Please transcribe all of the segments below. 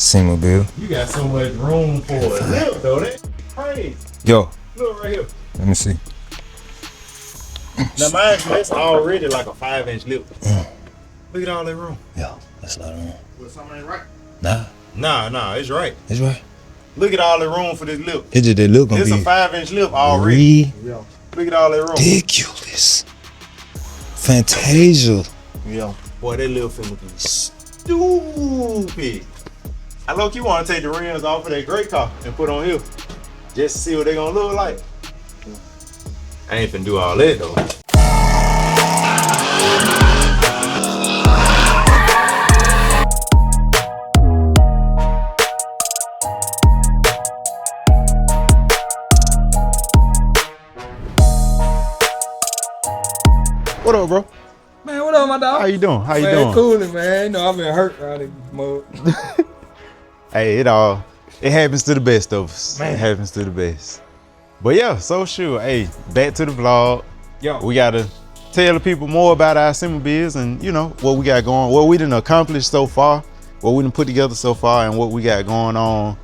SEMA build. You got so much room for a lip though. That's crazy. Yo. Look right here. Let me see. Now mine, that's already like a 5-inch lip. Look at all that room. Yo, that's a lot of room. Well, something ain't right. Nah, It's right. it's right. Look at all the room for this lip. It just did look gonna It's be a 5-inch lip already. Yeah. Look at all that room. ridiculous. Fantasia. Yeah. Boy, that lip finna be stupid. I look, you want to take the rims off of that gray car and put on here just to see what they gonna look like. I ain't finna do all that though. What up, bro? Man, what up, my dog? How you doing? How you man, doing? Cooling, man. You know, I've been hurt around this mode. Hey, it happens to the best of us. Man. It happens to the best. But yeah, so sure. Hey, back to the vlog. Yo. We gotta tell the people more about our SEMA biz and you know what we got going, what we done accomplished so far, what we done put together so far, and what we got going on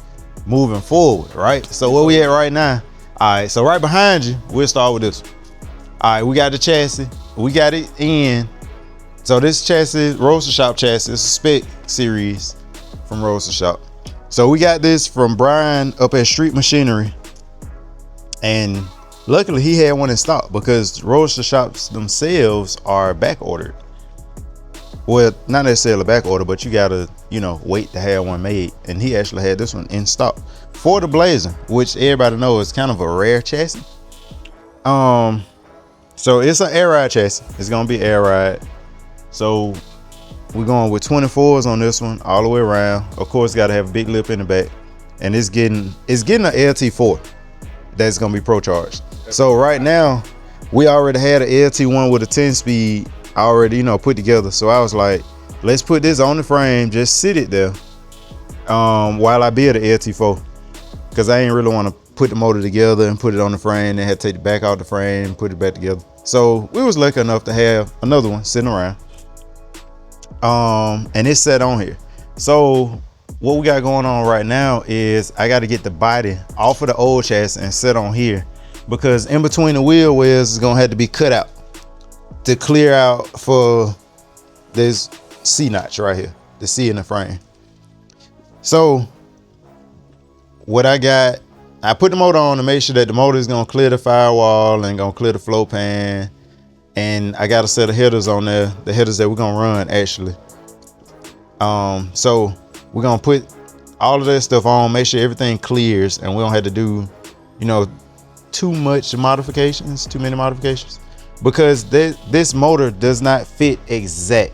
moving forward, right? So where we at right now? All right, so right behind you, we'll start with this one. All right, we got the chassis. We got it in. So this chassis, Roadster Shop chassis, is a spec series from Roadster Shop. So we got this from Brian up at Street Machinery. And luckily he had one in stock because Roadster Shops themselves are back ordered. Well, not necessarily back order, but you gotta, you know, wait to have one made. And he actually had this one in stock for the Blazer, which everybody knows is kind of a rare chassis. So it's an air ride chassis. It's gonna be air ride. So we're going with 24s on this one all the way around. Of course, got to have a big lip in the back, and it's getting an LT4 that's gonna be pro charged. So right now we already had an LT1 with a 10-speed already, you know, put together. So I was like, let's put this on the frame, just sit it there while I build the LT4, because I ain't really want to put the motor together and put it on the frame and had to take the back out the frame and put it back together. So we was lucky enough to have another one sitting around. And it's set on here. So what we got going on right now is I got to get the body off of the old chassis and set on here, because in between the wheel wells is gonna have to be cut out to clear out for this C notch right here, the C in the frame. So what I got, I put the motor on to make sure that the motor is gonna clear the firewall and gonna clear the flow pan. And I got a set of headers on there, the headers that we're gonna run actually. So we're gonna put all of that stuff on, make sure everything clears, and we don't have to do, you know, too many modifications, because this motor does not fit exact.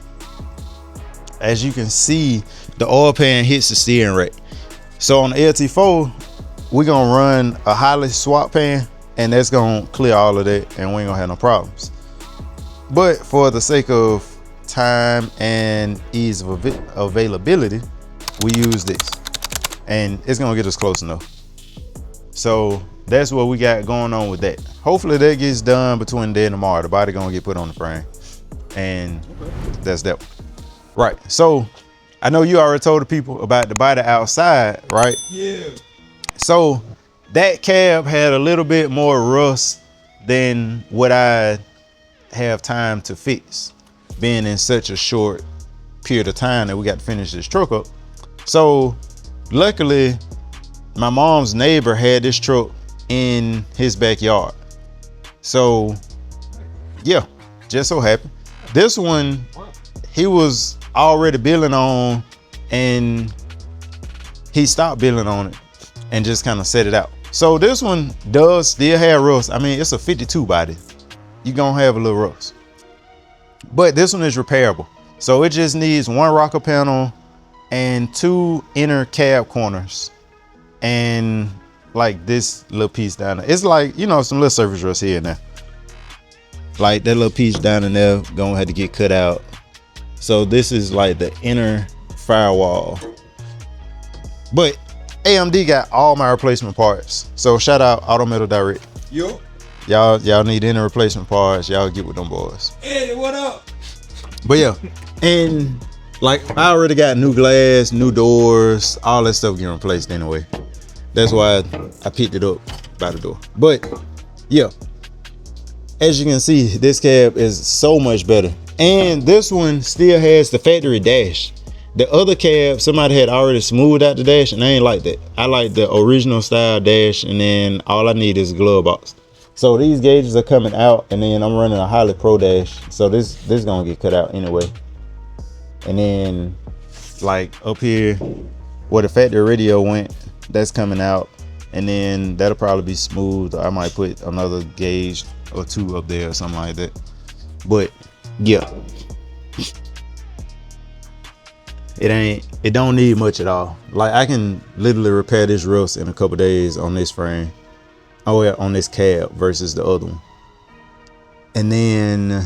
As you can see, the oil pan hits the steering rack. So on the LT4, we're gonna run a Holley swap pan, and that's gonna clear all of that, and we ain't gonna have no problems. But for the sake of time and ease of availability, we use this, and it's gonna get us close enough. So that's what we got going on with that. Hopefully that gets done between today and tomorrow. The body gonna get put on the frame, and that's that. Right, so I know you already told the people about the body outside, right? Yeah. So that cab had a little bit more rust than what I have time to fix, being in such a short period of time that we got to finish this truck up. So luckily my mom's neighbor had this truck in his backyard. So yeah, just so happened this one he was already building on, and he stopped building on it and just kind of set it out. So this one does still have rust. I mean, it's a 52 body. You're gonna have a little rust, but this one is repairable. So it just needs one rocker panel and 2 inner cab corners, and like this little piece down there. It's like, you know, some little surface rust here and there. Like that little piece down in there gonna have to get cut out. So this is like the inner firewall. But AMD got all my replacement parts. So shout out Auto Metal Direct. Yo. Y'all need any replacement parts, y'all get with them boys. Eddie, what up? But yeah, and Like, I already got new glass, new doors, all that stuff getting replaced anyway. That's why I picked it up by the door. But yeah, as you can see, this cab is so much better. And this one still has the factory dash. The other cab, somebody had already smoothed out the dash, and I ain't like that. I like the original style dash, and then all I need is a glove box. So these gauges are coming out, and then I'm running a Holley Pro dash. So this gonna get cut out anyway. And then like up here where the factory radio went, that's coming out, and then that'll probably be smooth. I might put another gauge or two up there or something like that. But yeah, it don't need much at all. Like, I can literally repair this rust in a couple days on this frame. Oh yeah, on this cab versus the other one. And then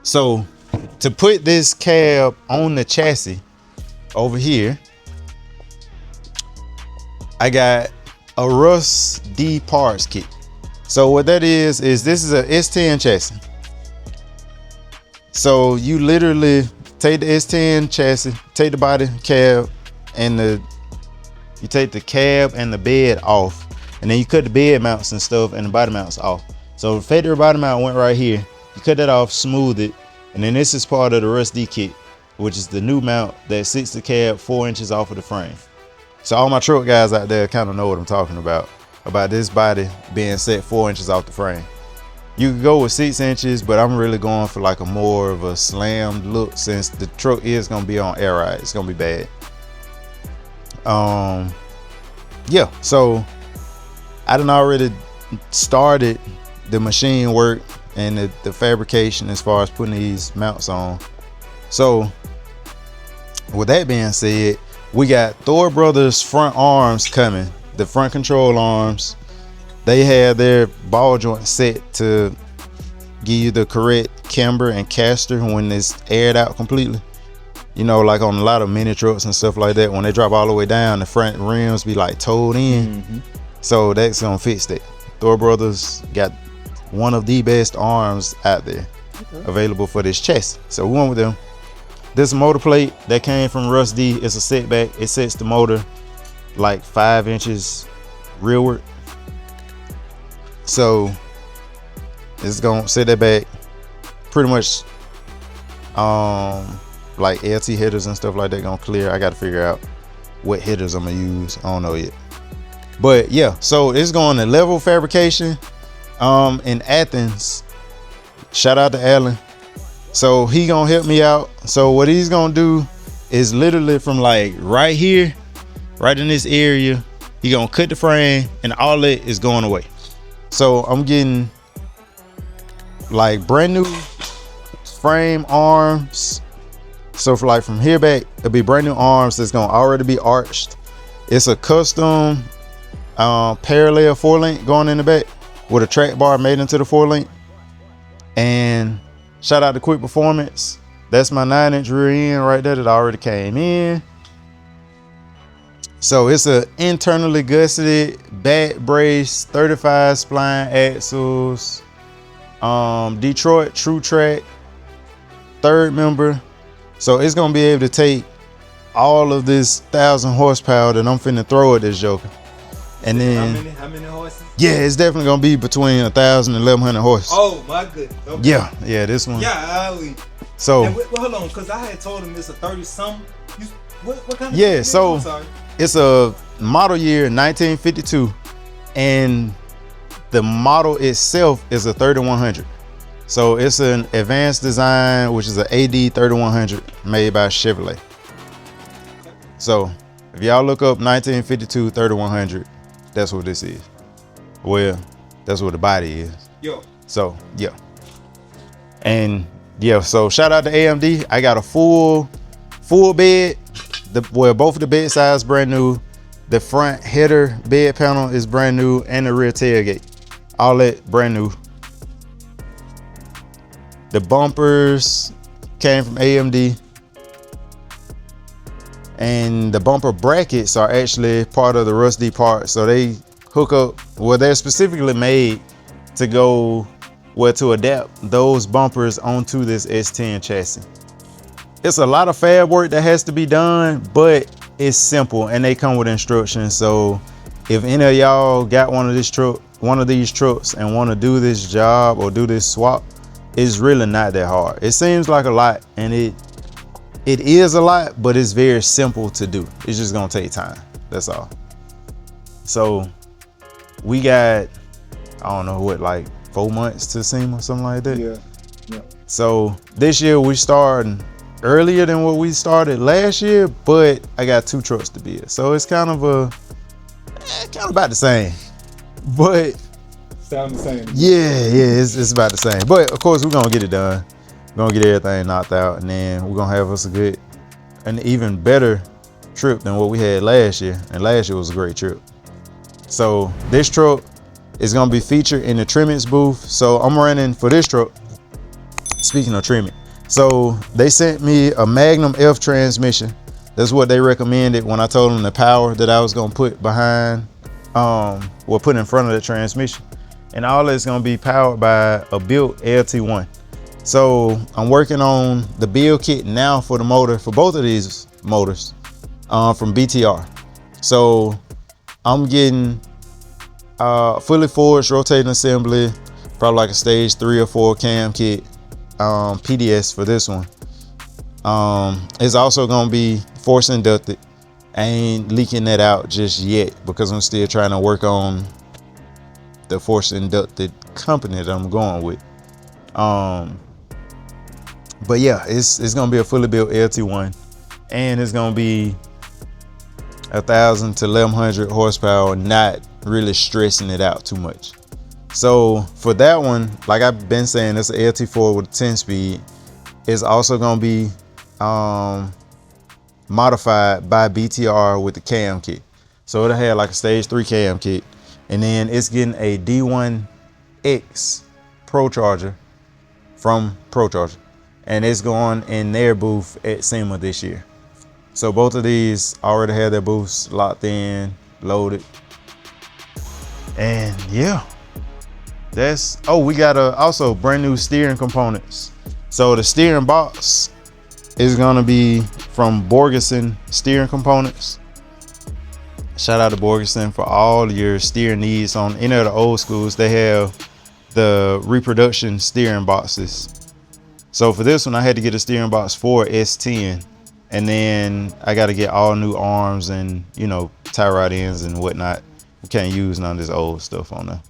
so to put this cab on the chassis over here, I got a RussD Parts kit. So what that is this is a S10 chassis. So you literally take the S10 chassis, take the body, cab, and you take the cab and the bed off, and then you cut the bed mounts and stuff and the body mounts off. So the factory body mount went right here. You cut that off, smooth it, and then this is part of the RussD kit, which is the new mount that sits the cab 4 inches off of the frame. So all my truck guys out there kind of know what I'm talking about this body being set 4 inches off the frame. You could go with 6 inches, but I'm really going for like a more of a slammed look, since the truck is gonna be on air ride. It's gonna be bad. Yeah, so I done already started the machine work and the fabrication as far as putting these mounts on. So with that being said, we got Thor Brothers front arms coming, the front control arms. They have their ball joint set to give you the correct camber and caster when it's aired out completely. You know, like on a lot of mini trucks and stuff like that, when they drop all the way down, the front rims be like towed in. So that's gonna fix that. Thor Brothers got one of the best arms out there available for this chassis. So we went with them. This motor plate that came from RussD is a setback. It sets the motor like 5 inches rearward. So it's gonna set that back pretty much. Like LT headers and stuff like that gonna clear. I gotta figure out what headers I'm gonna use. I don't know yet. But yeah, so it's going to Level Fabrication in Athens. Shout out to Alan. So he gonna help me out. So what he's gonna do is literally from like right here, right in this area, he gonna cut the frame and all that is going away. So I'm getting like brand new frame arms. So for like from here back, it'll be brand new arms that's gonna already be arched. It's a custom parallel 4-link going in the back with a track bar made into the 4-link. And shout out to Quick Performance. That's my 9-inch rear end right there that already came in. So it's a internally gusseted back brace, 35 spline axles, Detroit True Track, 3rd member. So it's gonna be able to take all of this 1,000 horsepower that I'm finna throw at this joker. And then how many horses? Yeah, it's definitely gonna be between 1,000 and 1,100 horses. Oh my goodness. Okay. Yeah, this one. Yeah, so hold on, because I had told him it's a 30-something. What kind of? Yeah, so it's a model year 1952, and the model itself is a 3100. So it's an advanced design, which is an AD 3100 made by Chevrolet. So if y'all look up 1952 3100, that's what this is. Well, that's what the body is. Yo. So yeah. And yeah, so shout out to AMD. I got a full bed. Both of the bed sides brand new. The front header bed panel is brand new, and the rear tailgate, all that brand new. The bumpers came from AMD, and the bumper brackets are actually part of the RussD Parts. So they hook up, well, they're specifically made to go, well, to adapt those bumpers onto this S10 chassis. it's a lot of fab work that has to be done, but it's simple and they come with instructions. So if any of y'all got one of these trucks and want to do this job or do this swap, it's really not that hard. It seems like a lot, and it is a lot, but it's very simple to do. It's just gonna take time. That's all. So we got, I don't know what, like 4 months to SEMA, something like that. Yeah. So this year we started earlier than what we started last year, but I got 2 trucks to build. So it's kind of about the same. But Sound the same. yeah, it's about the same. But of course we're gonna get it done. We're gonna get everything knocked out, and then we're gonna have us an even better trip than what we had last year. And last year was a great trip. So this truck is gonna be featured in the trimmings booth. So I'm running for this truck. Speaking of trimming, so they sent me a Magnum F transmission. That's what they recommended when I told them the power that I was gonna put behind, put in front of the transmission. And all that's gonna be powered by a built LT1. So I'm working on the build kit now for the motor, for both of these motors, from BTR. So I'm getting fully forged rotating assembly, probably like a stage 3 or 4 cam kit, PDS for this one. It's also gonna be force inducted. I ain't leaking that out just yet because I'm still trying to work on the force inducted company that I'm going with. But yeah, it's gonna be a fully built LT1, and it's gonna be 1,000 to 1,100 horsepower, not really stressing it out too much. So for that one, like I've been saying, it's an LT4 with a 10 speed. It's also gonna be modified by BTR with the cam kit. So it'll have like a stage 3 cam kit, and then it's getting a D1X Pro Charger from Pro Charger, and it's going in their booth at SEMA this year. So both of these already have their booths locked in, loaded. And yeah, we got also brand new steering components. So the steering box is gonna be from Borgeson Steering Components. Shout out to Borgeson for all your steering needs on any of the old schools. They have the reproduction steering boxes. So for this one, I had to get a steering box for S10, and then I got to get all new arms and, tie rod ends and whatnot. We can't use none of this old stuff on there.